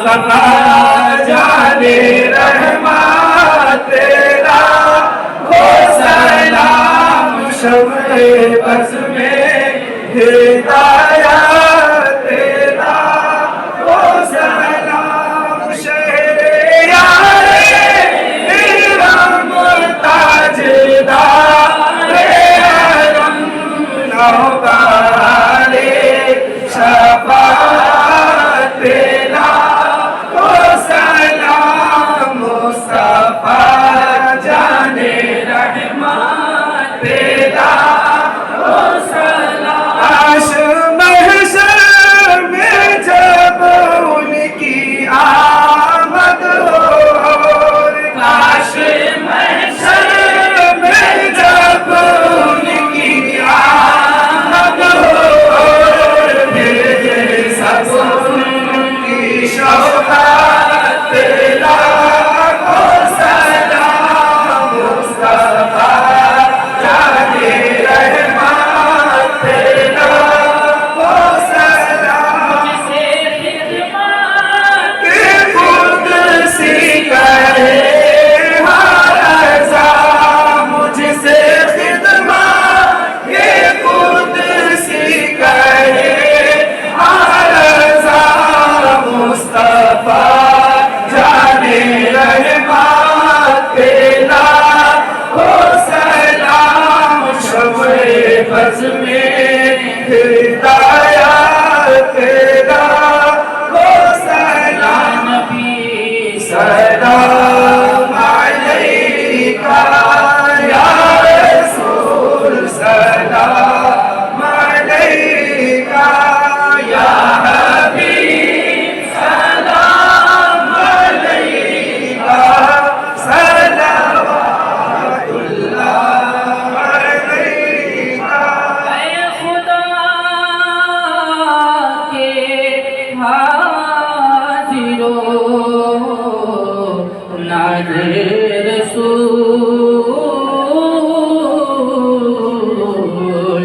مصطفیٰ جانے رحمت تیرا ہو سلام، شمع بز میں ہدایت تیرا ہو سلام، شہر یار ارم تاجدار حرم نوبہار شفاعت تیرا ہو سلام، مصطفیٰ جانے رحمت تیرا ہو سلام۔ کاش محشر میں جب ان کی آمد ہو، کاش محشر میں جب ان کی آمد ہو، سب کی شوقت تیرا ہو سلام، مصطفیٰ جانے رحمت تیرا ہو سلام۔ جسے خدمت کے خود سی کہے ہر رضا، مجھ سے خدمت کے خود سی کہے ہر رضا، مصطفیٰ جانے رحمت تیرا ہو سلام، شمع بز میں ہدایت تیرا ہو سلام۔ نبی سلام علیکہ یا رسول، سلام علیکہ یا حبیب، سلام علیکہ، صلوات اللہ علیکہ۔ اے خدا کے حاضروں، ناظر رسول،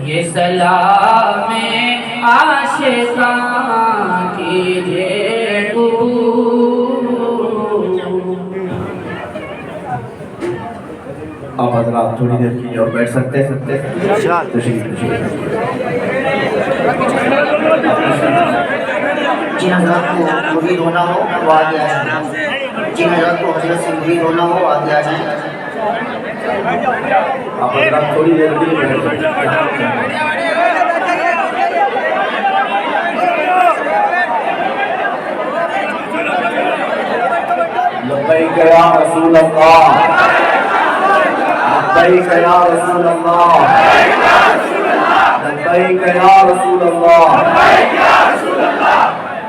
یہ سلام عاشقاں کیجئے قبول۔ آپ حضرات تھوڑی دیر کی اور بیٹھ سکتے ہیں؟ تشریف جن حضرات کو مرید ہونا ہو وہ آگے آ جائیں، جن حضرات کو حضرت سے مرید ہونا ہو آگے آ جائیں۔ آپ حضرات تھوڑی دیر کے لیے بیٹھ سکتے ہیں۔ لبیک یا رسول اللہ، لبیک یا رسول اللہ، لبیک یا رسول اللہ۔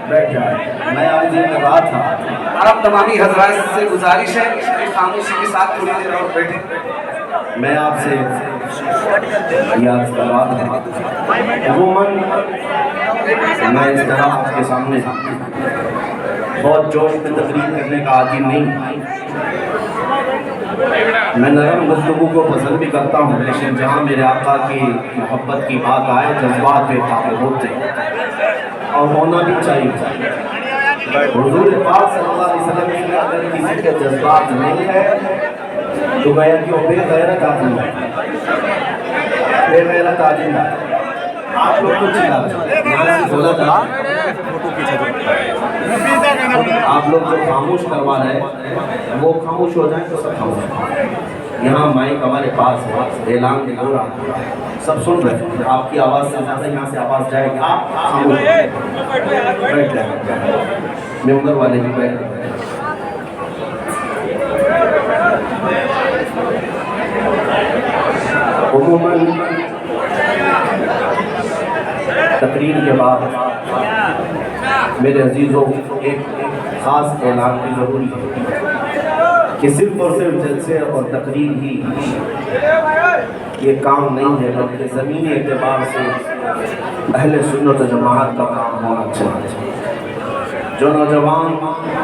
بیٹھ جائیں۔ میں آپ سے کر رہا تھا، عرب تمامی حضرات سے گزارش ہے کہ خاموشی کے ساتھ تھوڑی دیر اور بیٹھیں۔ میں آپ سے یاد کر رہا تھا، عموماً میں اس طرح آپ کے سامنے بہت جوش میں تقریر کرنے کا عادی نہیں۔ میں نرم گفتگو کو پسند بھی کرتا ہوں، لیکن جہاں میرے آقا کی محبت کی بات آئے جذبات بے قابل ہوتے اور ہونا بھی چاہیے۔ حضور پاک صلی اللہ علیہ وسلم سے اگر کسی کے جذبات نہیں ہے تو گویا کہ وہ بے غیرت آدمی ہے، بے غیرت آدمی ہے۔ آپ لوگ کچھ چلا آپ لوگ جو خاموش کروا رہے ہیں وہ خاموش ہو جائیں تو سب خاموش ہو جائیں۔ یہاں مائک ہمارے پاس ہے، اعلان کے دوران سب سن رہے ہیں، آپ کی آواز سے زیادہ یہاں سے آواز جائے گی، آپ خاموش ہو جائیں۔ بیٹھ جائیں، ممبر والے بھی بیٹھ جائیں۔ عموماً تقریر کے بعد میرے عزیزوں ایک خاص اعلان بھی ضروری ہے کہ صرف اور صرف جلسے اور تقریر ہی یہ کام نہیں ہے، بلکہ زمینی اعتبار سے اہل سنت و جماعت کا کام ہونا چاہیے۔ جو نوجوان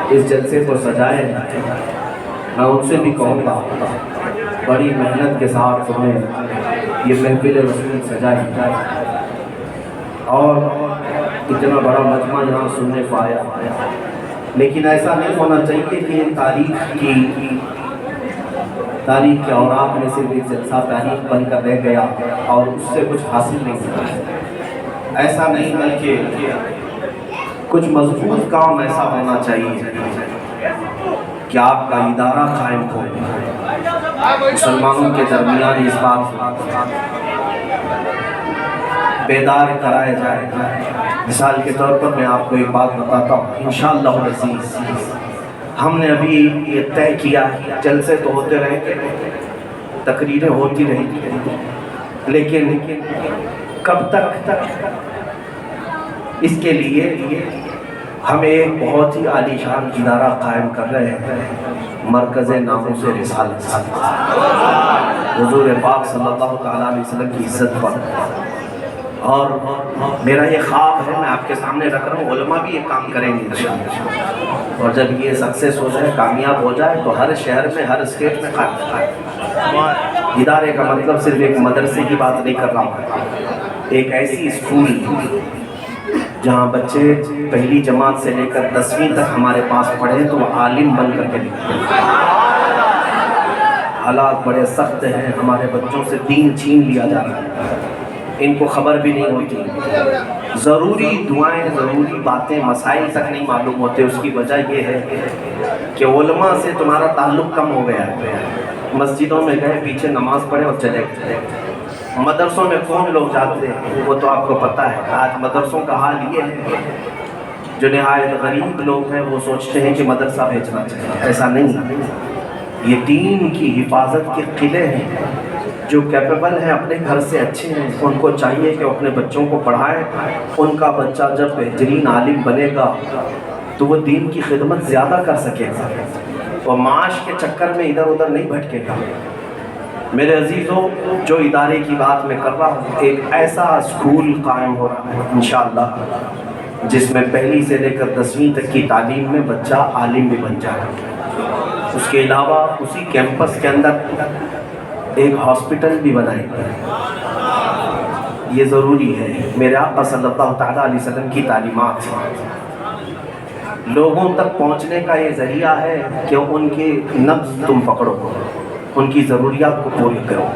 اس جلسے کو سجائے میں ان سے بھی کہوں گا بڑی محنت کے ساتھ انہیں یہ محفل رسول سجائی اور اتنا بڑا مجمع یہاں سننے کو آیا لیکن ایسا نہیں ہونا چاہیے کہ تاریخ کے اوراق میں صرف ایک جلسہ تاریخ بن کر رہ گیا اور اس سے کچھ حاصل نہیں ہوا. ایسا نہیں، بلکہ کچھ مضبوط کام ایسا ہونا چاہیے کہ آپ کا ادارہ قائم ہو، مسلمانوں کے درمیان اس بات بیدار کرایا جائے. مثال کے طور پر میں آپ کو ایک بات بتاتا ہوں، انشاءاللہ العزیز ہم نے ابھی یہ طے کیا ہے، جلسے تو ہوتے رہیں گے، تقریریں ہوتی رہیں گی، لیکن کب تک اس کے لیے ہم ایک بہت ہی عالی شان ادارہ قائم کر رہے ہیں، مرکز ناموس رسالت، حضور پاک صلی اللہ تعالیٰ علیہ وسلم کی عزت پر. اور میرا یہ خواب ہے، میں آپ کے سامنے رکھ رہا ہوں، علماء بھی یہ کام کریں گے انشاءاللہ. اور جب یہ سکسیس ہو جائے، کامیاب ہو جائے، تو ہر شہر میں، ہر اسٹیٹ میں قائم کریں. ادارے کا مطلب صرف ایک مدرسے کی بات نہیں کر رہا ہوں، ایک ایسی اسکول جہاں بچے پہلی جماعت سے لے کر 10ویں تک ہمارے پاس پڑھیں تو وہ عالم بن کر کے نکلیں. حالات بڑے سخت ہیں، ہمارے بچوں سے دین چھین لیا جا رہا ہے، ان کو خبر بھی نہیں ہوتی، ضروری دعائیں، ضروری باتیں، مسائل تک نہیں معلوم ہوتے. اس کی وجہ یہ ہے کہ علماء سے تمہارا تعلق کم ہو گیا ہے. مسجدوں میں گئے، پیچھے نماز پڑھے اور چلے گئے. مدرسوں میں کون لوگ جاتے ہیں وہ تو آپ کو پتہ ہے. آج مدرسوں کا حال یہ ہے، جو نہایت غریب لوگ ہیں وہ سوچتے ہیں کہ مدرسہ بھیجنا چاہیے. ایسا نہیں، یہ دین کی حفاظت کے قلعے ہیں. جو کیپیبل ہیں، اپنے گھر سے اچھے ہیں، ان کو چاہیے کہ اپنے بچوں کو پڑھائیں. ان کا بچہ جب بہترین عالم بنے گا تو وہ دین کی خدمت زیادہ کر سکے گا، وہ معاش کے چکر میں ادھر ادھر نہیں بھٹکے گا. میرے عزیزوں، جو ادارے کی بات میں کر رہا ہوں، ایک ایسا اسکول قائم ہو رہا ہے انشاءاللہ جس میں پہلی سے لے کر 10ویں تک کی تعلیم میں بچہ عالم بھی بن جائے. اس کے علاوہ اسی کیمپس کے اندر ایک ہاسپٹل بھی بنائے گا. یہ ضروری ہے. میرے آقا صلی اللہ تعالیٰ علیہ وسلم کی تعلیمات لوگوں تک پہنچنے کا یہ ذریعہ ہے کہ ان کے نبض تم پکڑو، ان کی ضروریات کو پوری کرو.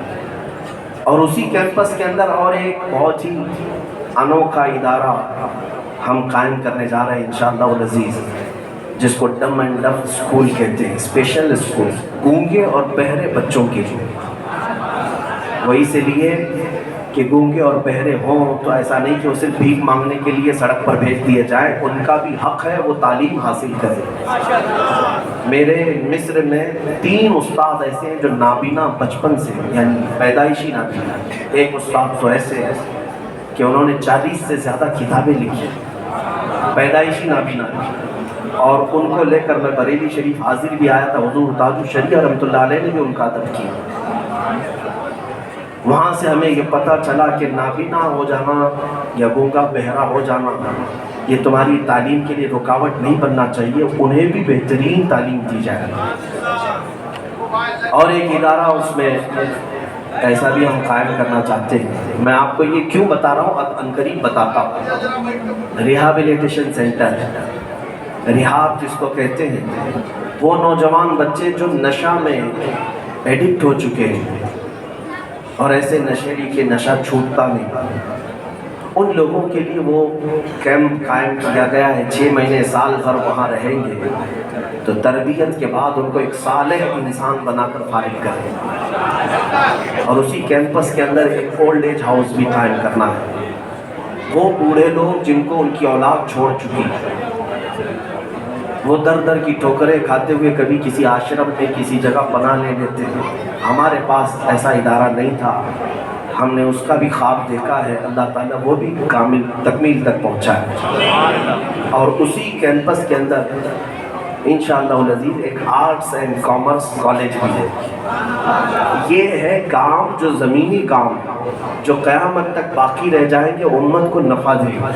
اور اسی کیمپس کے اندر اور ایک بہت ہی انوکھا ادارہ ہم قائم کرنے جا رہے ہیں انشاءاللہ العزیز، جس کو ڈم اینڈ ڈف اسکول کہتے ہیں. اسپیشل اسکول گونگے اور بہرے بچوں کے لیے. وہ اس لیے کہ گونگے اور بہرے ہوں تو ایسا نہیں کہ وہ صرف بھیک مانگنے کے لیے سڑک پر بھیج دیے جائیں. ان کا بھی حق ہے وہ تعلیم حاصل کریں. میرے مصر میں 3 استاد ایسے ہیں جو نابینا بچپن سے، یعنی پیدائشی نابینا. ایک استاد تو ایسے ہے کہ انہوں نے 40 سے زیادہ کتابیں لکھی، پیدائشی نابینا. اور ان کو لے کر میں بریلی شریف حاضر بھی آیا تھا. حضور تاج الشریعہ رحمۃ اللہ علیہ نے بھی ان کا ادب کیا. وہاں سے ہمیں یہ پتہ چلا کہ نابینا ہو جانا یا گونگا بہرا ہو جانا یہ تمہاری تعلیم کے لیے رکاوٹ نہیں بننا چاہیے. انہیں بھی بہترین تعلیم دی جائے. اور ایک ادارہ اس میں ایسا بھی ہم قائم کرنا چاہتے ہیں. میں آپ کو یہ کیوں بتا رہا ہوں، عنقریب بتاتا ہوں. ریہابلیٹیشن سینٹر، ریہاب جس کو کہتے ہیں، وہ نوجوان بچے جو نشہ میں ایڈکٹ ہو چکے ہیں اور ایسے نشیڑی کے نشہ چھوٹتا نہیں، ان لوگوں کے لیے وہ کیمپ قائم کیا گیا ہے. 6 مہینے سال بھر وہاں رہیں گے تو تربیت کے بعد ان کو ایک صالح انسان بنا کر فارغ کریں. اور اسی کیمپس کے اندر ایک اولڈ ایج ہاؤس بھی قائم کرنا ہے. وہ بوڑھے لوگ جن کو ان کی اولاد چھوڑ چکی ہے، وہ در در کی ٹھوکریں کھاتے ہوئے کبھی کسی آشرم میں کسی جگہ پناہ لے لیتے ہیں. ہمارے پاس ایسا ادارہ نہیں تھا، ہم نے اس کا بھی خواب دیکھا ہے. اللہ تعالیٰ وہ بھی تکمیل تک پہنچا ہے. اور اسی کیمپس کے اندر انشاءاللہ العزیز ایک آرٹس اینڈ کامرس کالج بھی ہے. یہ ہے کام جو زمینی کام جو قیامت تک باقی رہ جائیں گے، امت کو نفع دے گا.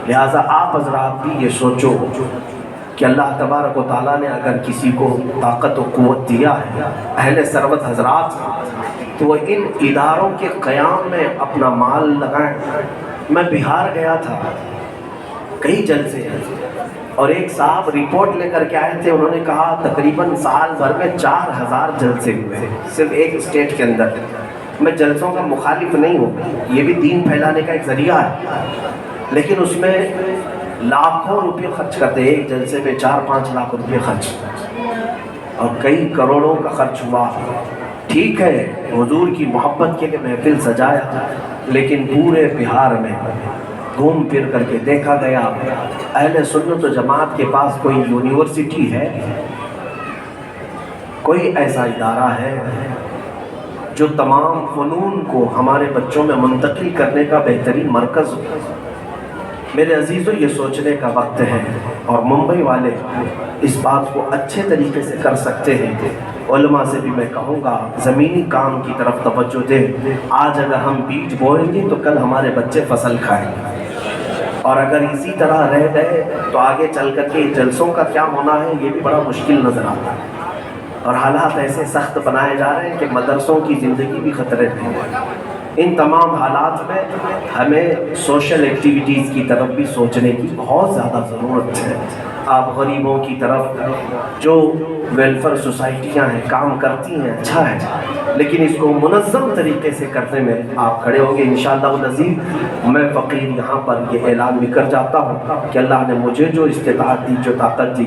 لہٰذا آپ حضرات بھی یہ سوچو کہ اللہ تبارک و تعالیٰ نے اگر کسی کو طاقت و قوت دیا ہے، اہل ثروت حضرات، تو وہ ان اداروں کے قیام میں اپنا مال لگائیں. میں بہار گیا تھا، کئی جلسے ہیں، اور ایک صاحب رپورٹ لے کر کے آئے تھے، انہوں نے کہا تقریباً سال بھر میں 4000 جلسے ہوئے صرف ایک اسٹیٹ کے اندر۔ میں جلسوں کا مخالف نہیں ہوں، یہ بھی دین پھیلانے کا ایک ذریعہ ہے، لیکن اس میں لاکھوں روپے خرچ کرتے، ایک جلسے میں 4-5 لاکھ روپے خرچ اور کئی کروڑوں کا خرچ ہوا۔ ٹھیک ہے، حضور کی محبت کے لیے محفل سجایا، لیکن پورے بہار میں گھوم پھر کر کے دیکھا گیا اہل سنت و جماعت کے پاس کوئی یونیورسٹی ہے، کوئی ایسا ادارہ ہے جو تمام فنون کو ہمارے بچوں میں منتقل کرنے کا بہترین مرکز ہو۔ میرے عزیزوں، یہ سوچنے کا وقت ہے، اور ممبئی والے اس بات کو اچھے طریقے سے کر سکتے ہیں۔ علماء سے بھی میں کہوں گا زمینی کام کی طرف توجہ دیں۔ آج اگر ہم بیج بوئیں گے تو کل ہمارے بچے فصل کھائیں گے، اور اگر اسی طرح رہ گئے تو آگے چل کر کے جلسوں کا کیا ہونا ہے یہ بھی بڑا مشکل نظر آتا ہے، اور حالات ایسے سخت بنائے جا رہے ہیں کہ مدرسوں کی زندگی بھی خطرے میں ہے۔ ان تمام حالات میں ہمیں سوشل ایکٹیویٹیز کی طرف بھی سوچنے کی بہت زیادہ ضرورت ہے۔ آپ غریبوں کی طرف جو ویلفیئر سوسائٹیاں ہیں کام کرتی ہیں، اچھا ہے، لیکن اس کو منظم طریقے سے کرنے میں آپ کھڑے ہوں گے انشاءاللہ العزیز۔ میں فقیر یہاں پر یہ اعلان بھی کر جاتا ہوں کہ اللہ نے مجھے جو استطاعت دی، جو طاقت دی،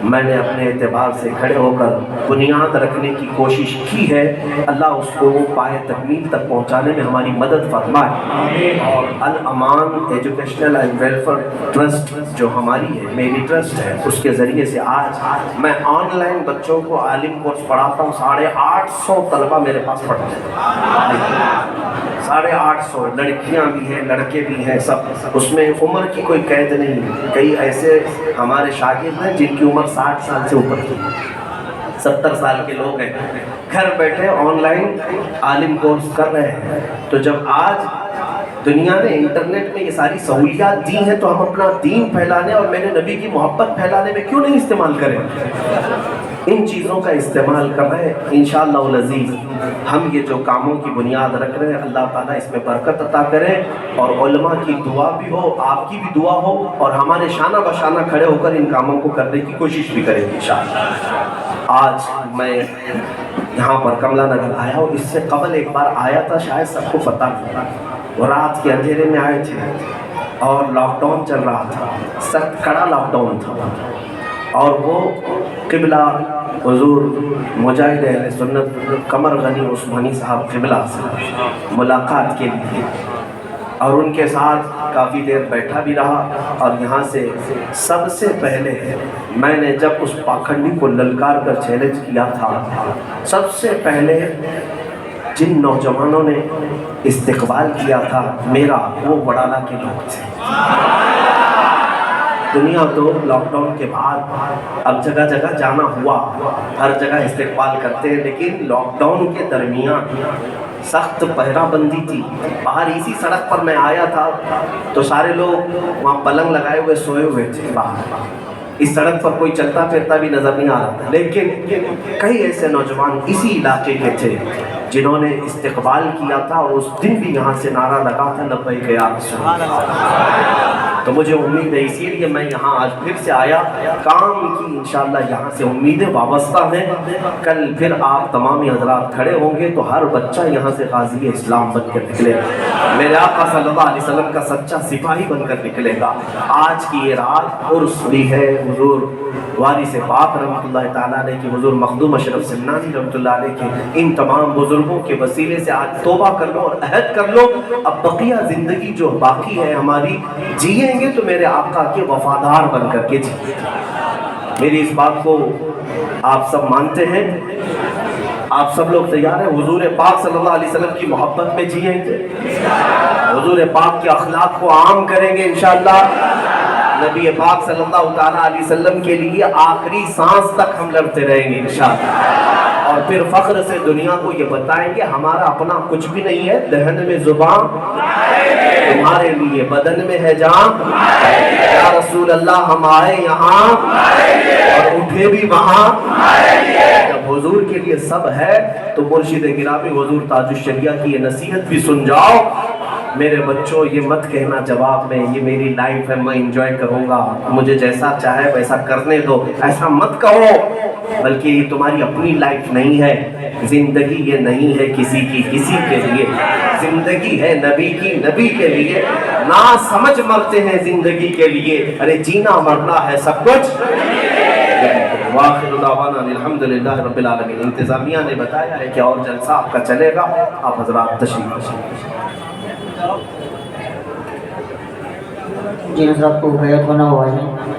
میں نے اپنے اعتبار سے کھڑے ہو کر بنیاد رکھنے کی کوشش کی ہے۔ اللہ اس کو پائے تکمیل تک پہنچانے میں ہماری مدد فرمائے۔ اور الامان ایجوکیشنل اینڈ ویلفیئر ٹرسٹ جو ہماری ہے، میری ٹرسٹ ہے، اس کے ذریعے سے آج میں آن لائن بچوں کو عالم کورس پڑھاتا ہوں۔ 850 طلبہ میرے پاس پڑھتے ہیں، 850 لڑکیاں بھی ہیں، لڑکے بھی ہیں، سب۔ اس میں عمر کی کوئی قید نہیں۔ کئی ایسے ہمارے شاگرد ہیں جن کی عمر 60 سال سے اوپر کی، 70 سال کے لوگ ہیں، گھر بیٹھے آن لائن عالم کورس کر رہے ہیں۔ تو جب آج دنیا نے انٹرنیٹ میں یہ ساری سہولیات دی ہیں تو ہم اپنا دین پھیلانے اور میرے نبی کی محبت پھیلانے میں کیوں نہیں استعمال کریں؟ ان چیزوں کا استعمال کر رہے ہیں۔ انشاءاللہ العزیز ہم یہ جو کاموں کی بنیاد رکھ رہے ہیں، اللہ تعالیٰ اس میں برکت عطا کرے، اور علماء کی دعا بھی ہو، آپ کی بھی دعا ہو، اور ہمارے شانہ بشانہ کھڑے ہو کر ان کاموں کو کرنے کی کوشش بھی کریں گے انشاءاللہ۔ آج میں یہاں پر کملا نگر آیا ہوں، اس سے قبل ایک بار آیا تھا، شاید سب کو پتہ نہیں، اور رات کے اندھیرے میں آئے تھے اور لاک ڈاؤن چل رہا تھا، سخت کڑا لاک ڈاؤن تھا، اور وہ قبلہ حضور مجاہد اہل سنت قمر غنی عثمانی صاحب قبلہ سے ملاقات کے لیے، اور ان کے ساتھ کافی دیر بیٹھا بھی رہا۔ اور یہاں سے سب سے پہلے میں نے جب اس پاکھنڈی کو للکار کر چیلنج کیا تھا، سب سے پہلے جن نوجوانوں نے استقبال کیا تھا میرا، وہ وڈالہ کے لوگ تھے۔ دنیا تو لاک ڈاؤن کے بعد اب جگہ جگہ جانا ہوا، ہر جگہ استقبال کرتے ہیں، لیکن لاک ڈاؤن کے درمیان سخت پہرہ بندی تھی۔ باہر اسی سڑک پر میں آیا تھا تو سارے لوگ وہاں پلنگ لگائے ہوئے سوئے ہوئے تھے باہر، اس سڑک پر کوئی چلتا پھرتا بھی نظر نہیں آ رہا تھا، لیکن کئی ایسے نوجوان اسی علاقے کے تھے جنہوں نے استقبال کیا تھا، اور اس دن بھی یہاں سے نعرہ لگا تھا لبیک یا رسول اللہ۔ تو مجھے امید ہے، اسی لیے میں یہاں آج پھر سے آیا، کام کی انشاءاللہ یہاں سے امیدیں وابستہ ہیں۔ کل پھر آپ تمامی حضرات کھڑے ہوں گے تو ہر بچہ یہاں سے غازی اسلام بن کر نکلے گا، میرے آقا صلی اللہ علیہ وسلم کا سچا سپاہی بن کر نکلے گا۔ آج کی یہ رات عرس بھی ہے حضور وارث پاک رحمۃ اللہ تعالیٰ علیہ کی، حضور مخدوم اشرف سمنانی رحمۃ اللہ علیہ کے، ان تمام بزرگوں کے وسیلے سے آج توبہ کر لو اور عہد کر لو، اب بقیہ زندگی جو باقی ہے ہماری، جیئیں گے تو میرے آقا کے وفادار بن کر کے جیئیں۔ میری اس بات کو آپ سب مانتے ہیں؟ آپ سب لوگ تیار ہیں؟ حضور پاک صلی اللہ علیہ وسلم کی محبت میں جیئیں گے، حضور پاک کے اخلاق کو عام کریں گے انشاءاللہ، نبی پاک صلی اللہ تعالیٰ علیہ وسلم کے لیے آخری سانس تک ہم لڑتے رہیں گے انشاءاللہ، اور پھر فخر سے دنیا کو یہ بتائیں گے ہمارا اپنا کچھ بھی نہیں ہے، دہن میں زبان تمہارے لیے، بدن میں ہے جان، یا رسول اللہ ہم آئے یہاں اور اٹھے بھی وہاں۔ جب حضور کے لیے سب ہے تو مرشد گرامی حضور تاج الشریعہ کی یہ نصیحت بھی سن جاؤ، میرے بچوں یہ مت کہنا جواب میں یہ میری لائف ہے میں انجوائے کروں گا مجھے جیسا چاہے ویسا کرنے دو، ایسا مت کہو، بلکہ یہ تمہاری اپنی لائف نہیں ہے، زندگی یہ نہیں ہے کسی کی کسی کے لیے، زندگی ہے نبی کی نبی کے لیے، نا سمجھ مرتے ہیں زندگی کے لیے، ارے جینا مرنا ہے سب کچھ۔ وآخر دعوانا الحمدللہ رب العالمین۔ انتظامیہ نے بتایا ہے کہ اور جلسہ آپ کا چلے گا، آپ حضرات تشریف۔ جن حضرات کو بیعت ہونا ہوا ہے